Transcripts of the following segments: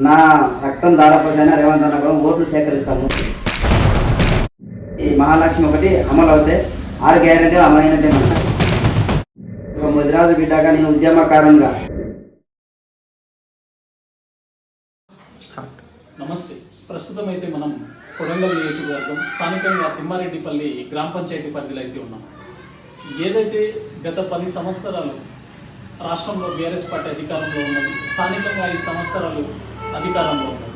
నా రక్తం దాదాపు రేవంత్ అన్న కూడా ఓట్లు సేకరిస్తాము. ఈ మహాలక్ష్మి ఒకటి అమలు అవుతే 6 గ్యారెంటీలు అమలైనట్టే. ఒక ముదిరాజు బిడ్డగా నేను ఉద్యమకారంగా. నమస్తే. ప్రస్తుతం అయితే మనం కొడంగల్ నియోజకవర్గం స్థానికంగా తిమ్మారెడ్డిపల్లి గ్రామ పంచాయతీ పరిధిలో అయితే ఉన్నాం. ఏదైతే గత 10 సంవత్సరాలు రాష్ట్రంలో బీఆర్ఎస్ పార్టీ అధికారంలో ఉన్నది, స్థానికంగా 5 సంవత్సరాలు అధికారంలో ఉన్నది.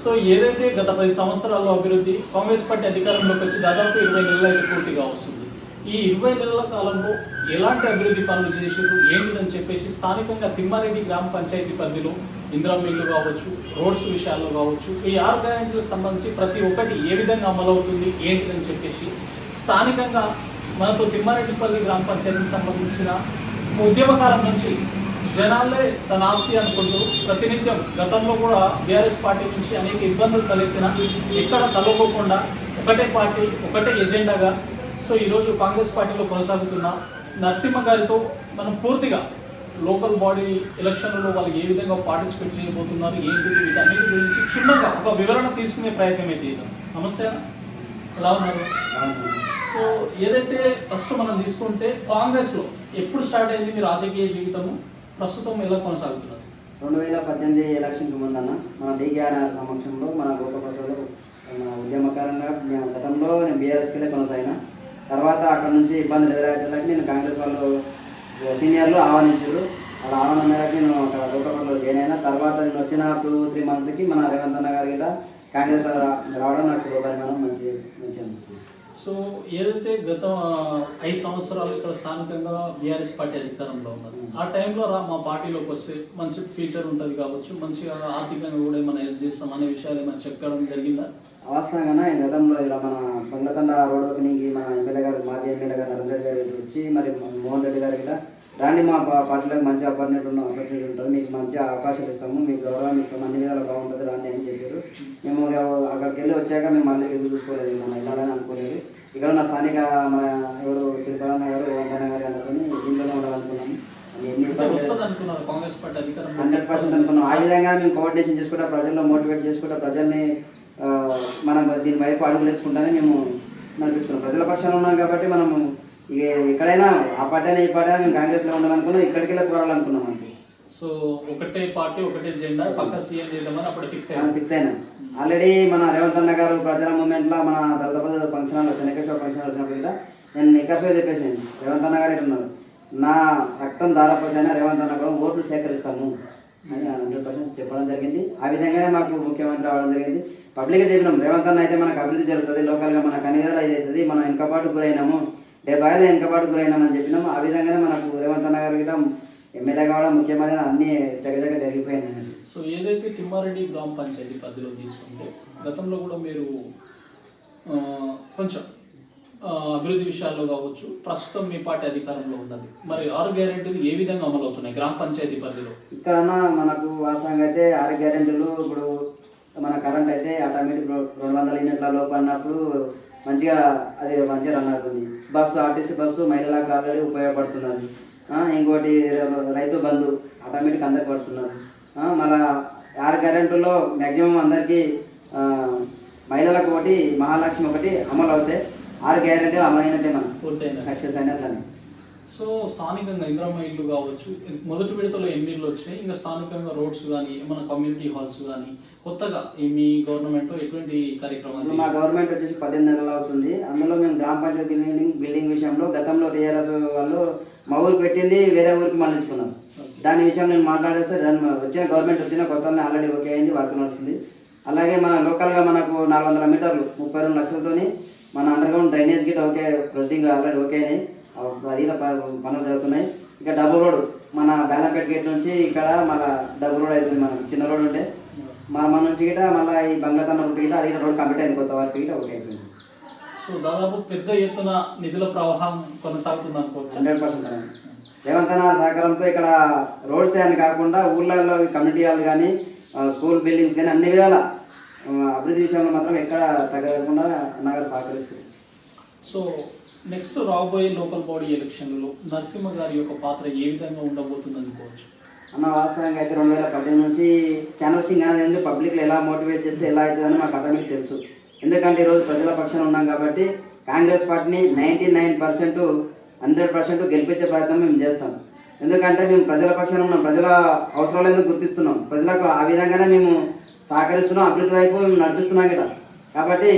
సో ఏదైతే గత 10 సంవత్సరాల్లో అభివృద్ధి కాంగ్రెస్ పార్టీ అధికారంలోకి వచ్చి దాదాపు 20 నెలలు అయితే పూర్తిగా వస్తుంది. ఈ 20 నెలల కాలంలో ఎలాంటి అభివృద్ధి పనులు చేసారు ఏంటిదని చెప్పేసి స్థానికంగా తిమ్మారెడ్డి గ్రామ పంచాయతీ పరిధిలో ఇందిరమ్మ ఇల్లు కావచ్చు, రోడ్స్ విషయాల్లో కావచ్చు, ఈ 6 గ్యారెంటీలకు సంబంధించి ప్రతి ఒక్కటి ఏ విధంగా అమలవుతుంది ఏంటిదని చెప్పేసి స్థానికంగా మనతో తిమ్మారెడ్డిపల్లి గ్రామ పంచాయతీకి సంబంధించిన ఉద్యమకాలం నుంచి జనాలే తన ఆస్తి అనుకుంటూ ప్రతినిత్యం గతంలో కూడా బీఆర్ఎస్ పార్టీ నుంచి అనేక ఇబ్బందులు తలెత్తిన ఎక్కడ తలవకుండా ఒకటే పార్టీ ఒకటే ఎజెండాగా సో ఈరోజు కాంగ్రెస్ పార్టీలో కొనసాగుతున్న నరసింహ గారితో మనం పూర్తిగా లోకల్ బాడీ ఎలక్షన్లలో వాళ్ళు ఏ విధంగా పార్టిసిపేట్ చేయబోతున్నారు ఏంటిది వీటన్నిటి గురించి చిన్నగా ఒక వివరణ తీసుకునే ప్రయత్నం అయితే నమస్తే, ఎలా ఉన్నారు? సో ఏదైతే ఫస్ట్ మనం తీసుకుంటే కాంగ్రెస్లో ఎప్పుడు స్టార్ట్ అయింది మీ రాజకీయ జీవితము, ప్రస్తుతం ఎలా కొనసాగుతున్నారు? 2018 ఎలక్షన్కి ముందన్న మన డీకేఆర్ సమక్షంలో మన గోపపల్లిలో ఉద్యమకారంగా గతంలో నేను బీఆర్ఎస్కి కొనసాగిన తర్వాత అక్కడ నుంచి ఇబ్బందులు ఎదురయ్యేటకి నేను కాంగ్రెస్ వాళ్ళు సీనియర్లు ఆహ్వానించారు. అలా ఆహ్వానం మేరకు నేను అక్కడ గోపపల్లిలో జాయిన్ అయినా. తర్వాత నేను వచ్చిన 2-3 మంత్స్కి మన రేవంత్ అన్న గారి గిట్ట కాంగ్రెస్ రావడం నాకు శుభపరిమాణం. మంచిగా. సో ఏదైతే గత 5 సంవత్సరాలు ఇక్కడ స్థానికంగా బీఆర్ఎస్ పార్టీ అధికారంలో ఉన్నారు, ఆ టైంలో మా పార్టీలోకి వస్తే మంచి ఫ్యూచర్ ఉంటుంది కావచ్చు, మంచిగా ఆర్థికంగా కూడా ఏమైనా హెల్ప్ చేస్తాం అనే విషయాలు ఏమైనా చెప్పడం జరిగిందా? వాస్తవంగా గతంలో ఇలా మన బంగ్లతండ రోడ్ ఓపెనింగ్కి మన ఎమ్మెల్యే గారు, మాజీ ఎమ్మెల్యే గారు నరేంద్ర రెడ్డి గారు వచ్చి మరి మోహన్ రెడ్డి గారు కూడా రాండి, మా పార్టీలోకి మంచి ఆపర్చునిటీ ఉంటుంది, మీకు మంచి అవకాశాలు ఇస్తాము, మీకు గౌరవాన్ని ఇస్తాము, అన్ని విధాలు బాగుంటుంది రాండి అని చెప్పారు. మేము అక్కడికి వెళ్ళి వచ్చాక మేము మళ్ళీ ఎదురు చూసుకోలేదు, మనం వెళ్ళాలని అనుకోలేదు. ఇక్కడ ఉన్న స్థానిక మన ఎవరు తిరుపతి గారు, రేవంత్ గారు అనుకుని దీంట్లోనే ఉండాలనుకున్నాము. 100% అనుకున్నాం. ఆ విధంగా మేము కోఆర్డినేషన్ చేసుకుంటా, ప్రజల్లో మోటివేట్ చేసుకుంటా, ప్రజల్ని మనం దీని వైపు అడుగులు వేసుకుంటానే మేము నడిపించుకున్నాం. ప్రజల పక్షాన ఉన్నాం కాబట్టి మనము ఎక్కడైనా ఆ పార్టీ అయినా ఈ పార్టీ అయినా మేము కాంగ్రెస్లో ఉండాలనుకున్నాం, ఇక్కడికి వెళ్ళి కోరాలనుకున్నాం అంతే. సో ఒకటే పార్టీ ఒకటే జెండా పక్క సీఎం చేద్దామని అప్పుడు ఫిక్స్ అయినా. ఆల్రెడీ మన రేవంత్ అన్న గారు ప్రచార మూమెంట్లో మన దళిత function hall Chennakeshwara function hall వచ్చినప్పుడు కూడా నేను నికర్సుగా చెప్పేసాను, రేవంత్ అన్న గారు ఎట్టున్నారు, నా రక్తం దాదాపు రేవంత్ అన్న కూడా ఓట్లు సేకరిస్తాము అని 100% చెప్పడం జరిగింది. ఆ విధంగానే మాకు ముఖ్యమంత్రి రావడం జరిగింది. పబ్లిక్గా చెప్పినాం, రేవంత్ అన్న అయితే మనకు అభివృద్ధి జరుగుతుంది, లోకల్గా మనకు అన్ని విధాలు ఇది అవుతుంది, మనం వెనకబాటు గురైనాము, 70 ఏళ్ళ వెనకబాటు గురైనామని చెప్పినాము. ఆ విధంగానే మనకు రేవంత్ అన్న గారు కూడా ఎమ్మెల్యే కావడం ముఖ్యమైన అన్ని జగజగ జరిగిపోయినాయి. సో ఏదైతే తిమ్మారెడ్డి గ్రామ పంచాయతీ పరిధిలో తీసుకుంటే గతంలో కూడా మీరు కొంచెం అభివృద్ధి విషయాల్లో కావచ్చు, ప్రస్తుతం మీ పార్టీ అధికారంలో ఉన్నది, మరి 6 గ్యారెంటీలు ఏ విధంగా అమలు అవుతున్నాయి గ్రామ పంచాయతీ పరిధిలో? ఇక్కడ మనకు వాస్తవంగా అయితే 6 గ్యారెంటీలు ఇప్పుడు మన కరెంట్ అయితే ఆటోమేటిక్ 200 యూనిట్ల లోపు అన్నప్పుడు మంచిగా అది మంచిగా రన్ అవుతుంది. బస్సు ఆర్టీసీ బస్సు మహిళలకు ఆల్రెడీ ఉపయోగపడుతున్నది. ఇంకోటి రైతు బంధు ఆటోమేటిక్ అందరికి పడుతున్నది. మళ్ళా 6 గ్యారెంటీల్లో మ్యాక్సిమం అందరికీ మహిళలకు ఒకటి మహాలక్ష్మి ఒకటి అమలు అవుతే 6 గ్యారెంటీలు అమలైనట్టే, మనం పూర్తయిన సక్సెస్ అయినట్లని. సో స్థానికంగా ఇందిరమ్మ ఇల్లు కావచ్చు, మొదటి విడతలో 8 ఇళ్ళు వచ్చినాయి, ఇంకా స్థానికంగా రోడ్స్ కానీ ఏమైనా కమ్యూనిటీ హాల్స్ కానీ కొత్తగా మీ గవర్నమెంట్ ఎటువంటి కార్యక్రమాలు? మా గవర్నమెంట్ వచ్చేసి 18 నెలలు అవుతుంది. అందులో మేము గ్రామ పంచాయతీ బిల్డింగ్ విషయంలో గతంలో టీఆర్ఎస్ వాళ్ళు మా ఊరికి పెట్టింది వేరే ఊరికి మళ్ళించుకున్నాం. దాని విషయం నేను మాట్లాడేస్తే వచ్చిన గవర్నమెంట్ వచ్చిన కొత్తలో ఆల్రెడీ ఓకే అయింది, వర్క్ నడుస్తుంది. అలాగే మన లోకల్గా మనకు 400 మీటర్లు 32 లక్షలతోని మన underground drainage Git okay, proceeding already okay అయినాయి, అది పనులు జరుగుతున్నాయి. ఇక డబుల్ రోడ్ మన బేలంపేట గేట్ నుంచి ఇక్కడ మళ్ళీ డబుల్ రోడ్ అవుతుంది. మనకు చిన్న రోడ్ ఉంటే మన నుంచి గిట మళ్ళీ ఈ బంగ్లాతండ రూట్ గిట అది రోడ్ కంప్లీట్ అయింది, కొత్త వర్క్ గిట ఓకే అయిపోయింది. సో దాదాపు పెద్ద ఎత్తున నిధుల ప్రవాహం కొనసాగుతుంది అనుకోవచ్చు. 100% రేవంత్ అన్న సహకారంతో ఇక్కడ రోడ్స్ అని కాకుండా ఊళ్ళల్లో కమ్యూనిటీ హాల్ కానీ స్కూల్ బిల్డింగ్స్ కానీ అన్ని విధాల అభివృద్ధి విషయంలో మాత్రం ఎక్కడ తగ్గకుండా అన్నగారు సహకరిస్తుంది. సో నెక్స్ట్ రాబోయే లోకల్ బాడీ ఎలక్షన్లో నరసింహ గారి యొక్క పాత్ర ఏ విధంగా ఉండబోతుంది అనుకోవచ్చు? అన్న వాస్తవంగా అయితే 2018 నుంచి క్యాన్వసింగ్ అనేది ఉంది. పబ్లిక్లో ఎలా మోటివేట్ చేస్తే ఎలా అవుతుందని మాకు ఆటోమేటిక్ తెలుసు. ఎందుకంటే ఈరోజు ప్రజల పక్షాన ఉన్నాం కాబట్టి కాంగ్రెస్ పార్టీని 99% 100% గెలిపించే ప్రయత్నం మేము చేస్తాం. ఎందుకంటే మేము ప్రజల పక్షాన ఉన్నాం, ప్రజల అవసరాలు ఎందుకు గుర్తిస్తున్నాం, ప్రజలకు ఆ విధంగానే మేము సహకరిస్తున్నాం, అభివృద్ధి వైపు మేము నడిపిస్తున్నాం కదా. కాబట్టి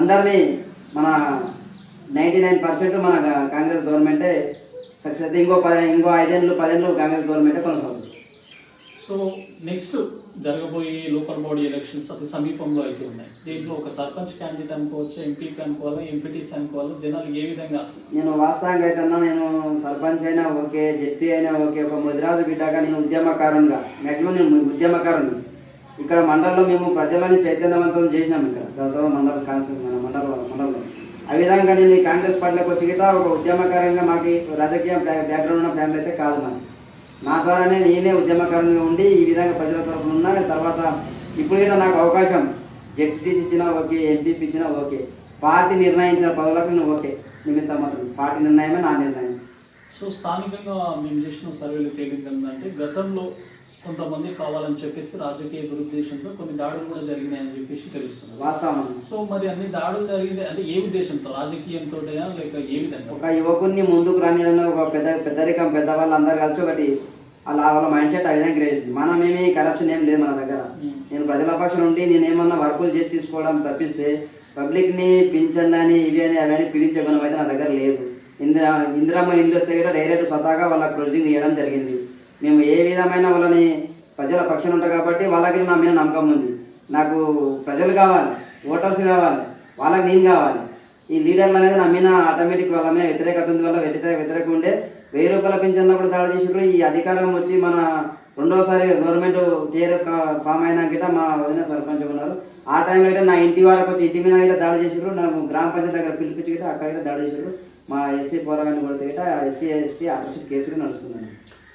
అందరినీ మన 99% మన కాంగ్రెస్ గవర్నమెంటే సక్సెస్ అయితే ఇంకో 5 ఏళ్ళు కాంగ్రెస్ గవర్నమెంటే కొనసాగుతుంది. సో నెక్స్ట్ జరగబోయే లోకల్ బాడీ ఎలక్షన్స్ అతి సమీపంలో అయితే ఉన్నాయి. దీంట్లో ఒక సర్పంచ్ క్యాండిడేట్ అనుకోవచ్చు, ఎంపీపీ అనుకోవాలా, ఎంపీటీసీ అనుకోవాలా, జనాలు ఏ విధంగా? నేను వాస్తవంగా అయితే అన్నా, నేను సర్పంచ్ అయినా ఓకే, జెడ్పీ అయినా ఓకే, ఒక ముదిరాజు బిడ్డగా నేను ఉద్యమకారునిగా మ్యాక్సిమం నేను ఉద్యమకారుని. ఇక్కడ మండలంలో మేము ప్రజలని చైతన్యవంతం చేసినాం. ఇక్కడ దాదాపు మండలం కాన్సెప్ట్ మన మండలంలో ఆ విధంగా నేను ఈ కాంగ్రెస్ పార్టీలోకి వచ్చి గిట్ట ఒక ఉద్యమకారంగా మాకు రాజకీయ బ్యాక్గ్రౌండ్ ఉన్న ఫ్యామిలీ అయితే కాదు మరి. నా ద్వారానే నేనే ఉద్యమకారంగా ఉండి ఈ విధంగా ప్రజల తరఫున ఉన్నా. తర్వాత ఇప్పుడు కూడా నాకు అవకాశం జెడ్పీటీసీ ఇచ్చినా ఓకే, ఎంపీపీ ఇచ్చినా ఓకే, పార్టీ నిర్ణయించిన పదవులకు నేను ఓకే, నిమిత్తం మాత్రం పార్టీ నిర్ణయమే నా నిర్ణయం. సో స్థానికంగా మేము చేసిన సర్వేలు తేలింది ఏంటంటే గతంలో కొంతమంది కావాలని చెప్పేసి రాజకీయ దురుద్దేశంతో కొన్ని దాడులు కూడా జరిగినాయని చెప్పేసి తెలుస్తుంది. వాస్తవం. సో మరి అన్ని దాడులు జరిగింది అంటే ఏ ఉద్దేశంతో, రాజకీయంతో లేక ఏ విధంగా? ఒక యువకుడిని ముందుకు రాని ఒక పెద్దరికం పెద్దవాళ్ళు అందరు కలిసి ఒకటి వాళ్ళ మైండ్ సెట్ ఆ విధంగా క్రియేట్ చేసింది. మనమేమి కరప్షన్ ఏం లేదు మన దగ్గర. నేను ప్రజల పక్షం నుండి నేను ఏమన్నా వర్కులు చేసి తీసుకోవడం తప్పిస్తే పబ్లిక్ని పింఛన్ అని ఇవి అని అవన్నీ పీడించే గుణం అయితే నా దగ్గర లేదు. ఇందిరమ్మ ఇల్లు వస్తే కూడా డైరెక్ట్ స్వతహాగా వాళ్ళ ప్రొసీడింగ్ చేయడం జరిగింది. మేము ఏ విధమైన వాళ్ళని ప్రజల పక్షాన ఉంటాం కాబట్టి వాళ్ళకి నా మీద నమ్మకం ఉంది. నాకు ప్రజలు కావాలి, ఓటర్స్ కావాలి, వాళ్ళకి నేను కావాలి. ఈ లీడర్లు అనేది నా మీద ఆటోమేటిక్ వాళ్ళ మీద వ్యతిరేకత ఉంది. వల్ల వ్యతిరేక ఉండే 1000 రూపాయల పింఛన్లో కూడా దాడి చేసారు. ఈ అధికారం వచ్చి మన రెండోసారి గవర్నమెంట్ టీఆర్ఎస్ ఫామ్ అయినా గిట్ట మా వదిన సర్పంచ్ ఉన్నారు. ఆ టైంలో అయితే నా ఇంటి వరకు వచ్చి ఇంటి మీద గిట్ట దాడి చేసారు. నాకు గ్రామ పంచాయతీ దగ్గర పిలిపించి గిట్ట అక్కడ గిట్ట దాడి చేసారు. మా ఎస్సీ పోరాగాన్ని కొడితే గిట్ట ఎస్సీ ఎస్టీ ఆటోషిప్ కేసుగా నడుస్తుందండి.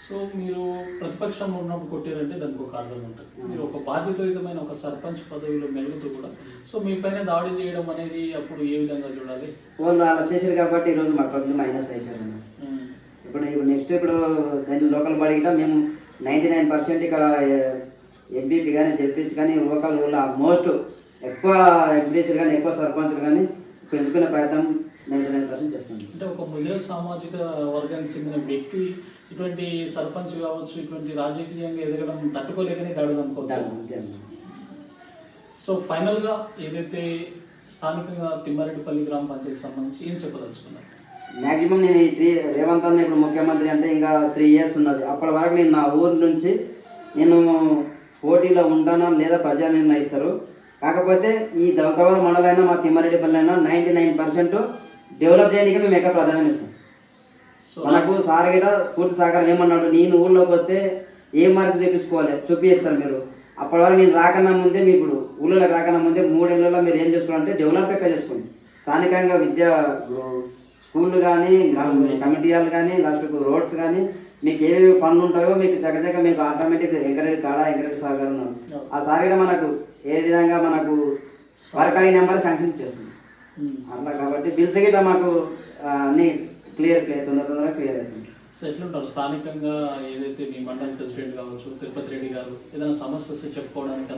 సో మీరు ప్రతిపక్షంలో ఉన్నప్పుడు కొట్టారంటే దానికి ఒక అర్థం ఉంటుంది. మీరు ఒక బాధ్యతాయుతమైన ఒక సర్పంచ్ పదవిలో మెలుగుతూ కూడా సో మీ పైన దాడి చేయడం అనేది అప్పుడు ఏ విధంగా చూడాలి? వాళ్ళు అలా చేశారు కాబట్టి ఈరోజు మా పబ్లిక్ మైనస్ అయిపోయారు. ఇప్పుడు నెక్స్ట్ దాని లోకల్ బాడీ కూడా మేము 99% ఇక్కడ ఎంపీపీ కానీ జెడ్పీసీ కానీ లోకల్ ఊళ్ళో మోస్ట్ ఎక్కువ ఎంపీసీలు కానీ ఎక్కువ సర్పంచ్లు కానీ పెంచుకునే ప్రయత్నం 99% చేస్తాం. అంటే ఒక ముదిర సామాజిక వర్గానికి చెందిన వ్యక్తి ఇటువంటి సర్పంచ్ కావచ్చు, ఇటువంటి రాజకీయంగా ఎదగడం తట్టుకోలేకనే దాడులు అనుకోవచ్చు. సో ఫైనల్గా ఏదైతే స్థానికంగా తిమ్మారెడ్డిపల్లి గ్రామ పంచాయతీకి సంబంధించి ఏం చెప్పదలుచుకున్నారు? మ్యాక్సిమం నేను ఈ రేవంత్ అన్న ఇప్పుడు ముఖ్యమంత్రి అంటే ఇంకా 3 years ఉన్నది. అప్పటి వరకు నేను నా ఊరు నుంచి నేను పోటీలో ఉంటానా లేదా ప్రజలు నిర్ణయిస్తారు. కాకపోతే ఈ దౌలతాబాద్ మండలైనా మా తిమ్మారెడ్డిపల్లి అయినా 99% డెవలప్ చేయడానికి మేము ఎక్కువ ప్రాధాన్యం ఇస్తాం. మనకు సార్ గిట పూర్తి సహకారం ఏమన్నాడు, నేను ఊళ్ళోకి వస్తే ఏ మార్పు చూపిస్తారు మీరు. అప్పటి వరకు నేను రాకన్నా ముందే మీ ఇప్పుడు ఊళ్ళోకి రాకన్నా ముందే 3 ఏళ్ళలో మీరు ఏం చేసుకోవాలంటే డెవలప్ ఎక్కువ చేసుకోండి. స్థానికంగా విద్యా స్కూళ్ళు కానీ కమిటీ హాల్ కానీ లాస్ట్కు రోడ్స్ కానీ మీకు ఏవేవి పనులు ఉంటాయో మీకు చక్కచక్క మీకు ఆటోమేటిక్ ఎంకరేజ్ సహకారం ఉన్నారు. ఆ సార్ కూడా మనకు ఏ విధంగా మనకు వర్క్ నెంబర్ శాంక్షన్ చేస్తుంది అట్లా. కాబట్టి బిల్స్ గిట్ట మాకు అన్నీ క్లియర్ తొందరగా క్లియర్ అవుతుంది. సో ఎట్లుంటారు స్థానికంగా ఏదైతే మీ మండల ప్రెసిడెంట్ కావచ్చు తిరుపతి రెడ్డి గారు ఏదైనా సమస్య చెప్పుకోవడానికి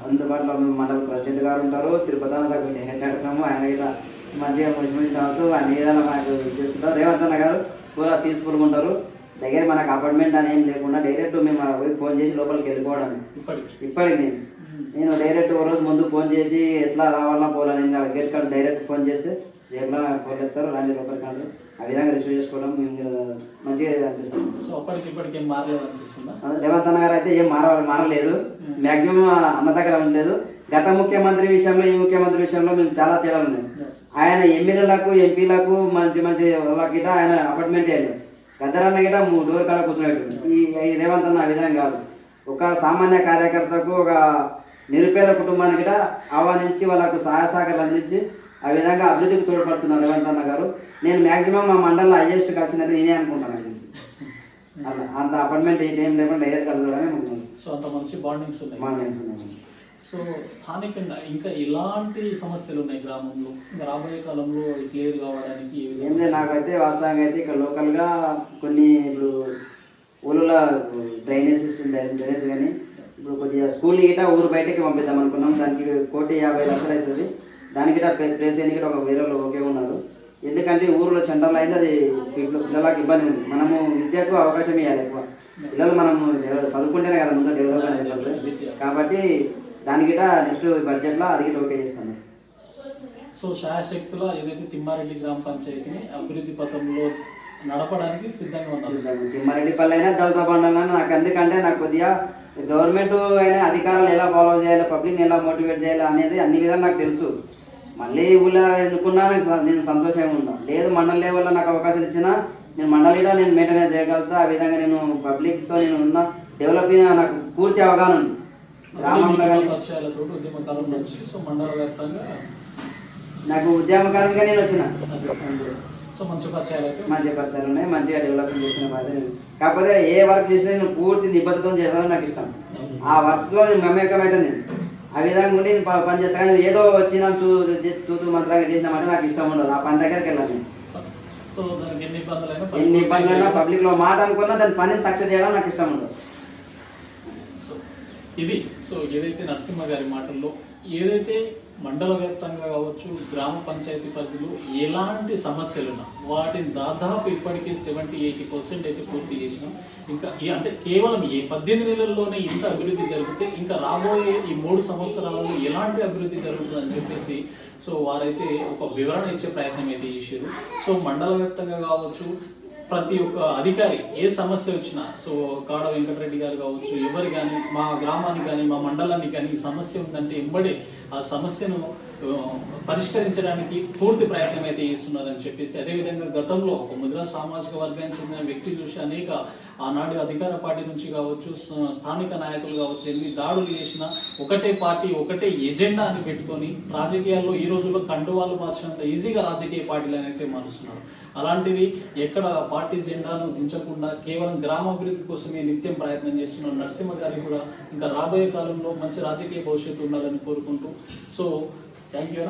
అందుబాటులో మండల ప్రెసిడెంట్ గారు ఉంటారు. తిరుపతి అన్న దగ్గర డైరెక్ట్ అడుగుతాము. ఆయన ఇలా మంచిగా మంచి అవుతూ అన్ని విధాలు మనకు చేస్తుంటారు. రేవంత్ అన్న గారు పూరా పీస్ఫుల్గా ఉంటారు. దగ్గర మనకు అపార్ట్మెంట్ అని ఏం లేకుండా డైరెక్ట్ మేము ఫోన్ చేసి లోపలికి వెళ్ళిపోవడం. ఇప్పటికి నేను డైరెక్ట్ ఒక రోజు ముందు ఫోన్ చేసి ఎట్లా రావాలన్నా పోవాలని గేట్ కార్డు డైరెక్ట్ ఫోన్ చేస్తే జేబులో ఫోన్ ఎత్తారు, రండి లోపలికి కాదు. ఆ విధంగా రిసీవ్ చేసుకోవడం మంచిగా అనిపిస్తుంది. సో అప్పటికి ఇప్పటికి ఏం మారలేదు అనిపిస్తుందా? రేవంత్ అన్న గారు అయితే ఏం మారలేదు. మ్యాక్సిమం అన్న దగ్గర ఉండలేదు. గత ముఖ్యమంత్రి విషయంలో ఈ ముఖ్యమంత్రి విషయంలో మేము చాలా తేడాలు ఉన్నాయి. ఆయన ఎమ్మెల్యేలకు ఎంపీలకు మంచి వాళ్ళకి ఆయన అపార్ట్మెంట్ వెళ్ళారు. గద్దరన్న గిట డోర్ కాడ కూర్చున్నట్టు. ఈ రేవంత్ అన్న ఆ విధంగా కాదు. ఒక సామాన్య కార్యకర్తకు ఒక నిరుపేద కుటుంబానికి ఆహ్వానించి వాళ్ళకు సహాయ సహకారాలు అందించి ఆ విధంగా అభివృద్ధికి తోడ్పడుతున్నారు రేవంత్ అన్న గారు. నేను మ్యాక్సిమం మా మండలంలో హైయెస్ట్ కలిసిందని నేనే అనుకుంటాను. అలా అంత అపార్ట్మెంట్ ఏం లేకుండా డైరెక్ట్ కలగడమే. సో అంత మంచి బాండింగ్స్ ఉన్నాయి. సో స్థానికంగా ఇంకా ఎలాంటి సమస్యలు ఉన్నాయి గ్రామంలో రాబోయే కాలంలో క్లియర్ కావడానికి? ఏం లేదు, నాకైతే వాస్తవంగా అయితే ఇక్కడ లోకల్గా కొన్ని ఇప్పుడు ఊళ్ళో డ్రైనేజ్ సిస్టమ్ డ్రైనేజ్ కానీ ఇప్పుడు కొద్దిగా స్కూల్ గిట్ట ఊరు బయటకి పంపిద్దాం అనుకున్నాం. దానికి 1,50,00,000 అవుతుంది. దానికి గిట్ట ప్లేస్ అని గిట్ట ఒక వేరే వాళ్ళు ఓకే ఉన్నారు. ఎందుకంటే ఊరిలో సెంటర్లో అయితే అది పిల్లలకు ఇబ్బంది ఉంది. మనము విద్యకు అవకాశం ఇవ్వాలి ఎక్కువ. పిల్లలు మనము చదువుకుంటేనే కదా ముందు డెవలప్మెంట్ అవుతుంది. కాబట్టి దాని గిట్ట నెక్స్ట్ బడ్జెట్లో అది గిట్ట ఓకే చేస్తాను. సో శాయశక్తుల ఏదైతే తిమ్మారెడ్డి గ్రామ పంచాయతీని అభివృద్ధి పథంలో నడపడానికి సిద్ధంగా ఉన్నారు. తిమ్మారెడ్డిపల్లి అయినా దళిత బండాలైనా నాకు ఎందుకంటే నాకు కొద్దిగా గవర్నమెంట్ అయినా అధికారులు ఎలా ఫాలో చేయాలి, పబ్లిక్ని ఎలా మోటివేట్ చేయాలి అనేది అన్ని విధాలు నాకు తెలుసు. మళ్ళీ ఊళ్ళో ఎన్నుకున్నా నేను సంతోషంగా ఉంటాను. లేదు మండల లెవెల్లో నాకు అవకాశాలు ఇచ్చినా నేను మండలిలో నేను మెయింటైన్ చేయగలుగుతా. ఆ విధంగా నేను పబ్లిక్తో నేను ఉన్న డెవలప్ నాకు పూర్తి అవగాహన ఉంది. గ్రామంలో పరిచయాలతో ఉద్యమకాలం నుంచి సో మండల వ్యాప్తంగా నాకు ఉద్యమకాలంగా నేను వచ్చిన సో మంచి పరిచయాలు ఉన్నాయి. మంచిగా డెవలప్మెంట్ చేసిన బాధ. కాకపోతే ఏ వర్క్ చేసినా నేను పూర్తి నిబద్ధతతో చేయాలని నాకు ఇష్టం. ఆ వర్క్లో నేను మమేకం అవుతాను. నేను ఆ విధంగా ఉండి నేను పని చేస్తాను. కానీ ఏదో వచ్చినా తూతూ మంత్రంగా చేసినామంటే నాకు ఇష్టం ఉండదు. ఆ పని దగ్గరికి వెళ్ళాలి నేను. సో దానికి ఎన్ని ఇబ్బందులైనా పబ్లిక్లో మాట అనుకున్నా దాని పనిని సక్సెస్ చేయడం నాకు ఇష్టం ఉండదు. ఇది సో ఏదైతే నరసింహ గారి మాటల్లో ఏదైతే మండల వ్యాప్తంగా కావచ్చు గ్రామ పంచాయతీ పరిధిలో ఎలాంటి సమస్యలున్నా వాటిని దాదాపు ఇప్పటికీ 70-80% అయితే పూర్తి చేసినాం. ఇంకా అంటే కేవలం ఈ 18 నెలల్లోనే ఇంత అభివృద్ధి జరిగితే ఇంకా రాబోయే ఈ 3 సంవత్సరాలలో ఎలాంటి అభివృద్ధి జరుగుతుందని చెప్పేసి సో వారైతే ఒక వివరణ ఇచ్చే ప్రయత్నం అయితే చేశారు. సో మండల వ్యాప్తంగా కావచ్చు ప్రతి ఒక్క అధికారి ఏ సమస్య వచ్చినా సో కాడ వెంకటరెడ్డి గారు కావచ్చు ఎవరు కానీ మా గ్రామానికి కానీ మా మండలానికి కానీ సమస్య ఉందంటే ఎంబడే ఆ సమస్యను పరిష్కరించడానికి పూర్తి ప్రయత్నం అయితే చేస్తున్నారని చెప్పేసి అదేవిధంగా గతంలో ఒక ముద్రా సామాజిక వర్గానికి చెందిన వ్యక్తి చూసి అనేక ఆనాడు అధికార పార్టీ నుంచి కావచ్చు స్థానిక నాయకులు కావచ్చు ఎన్ని దాడులు చేసినా ఒకటే పార్టీ ఒకటే ఎజెండా అని పెట్టుకొని రాజకీయాల్లో ఈ రోజుల్లో కండువాలు మార్చినంత ఈజీగా రాజకీయ పార్టీలను అయితే మారుస్తున్నారు. అలాంటిది ఎక్కడ పార్టీ జెండాను దించకుండా కేవలం గ్రామాభివృద్ధి కోసమే నిత్యం ప్రయత్నం చేస్తున్న నరసింహ గారికి కూడా ఇంకా రాబోయే కాలంలో మంచి రాజకీయ భవిష్యత్తు ఉండాలని కోరుకుంటూ సో థ్యాంక్ యూ.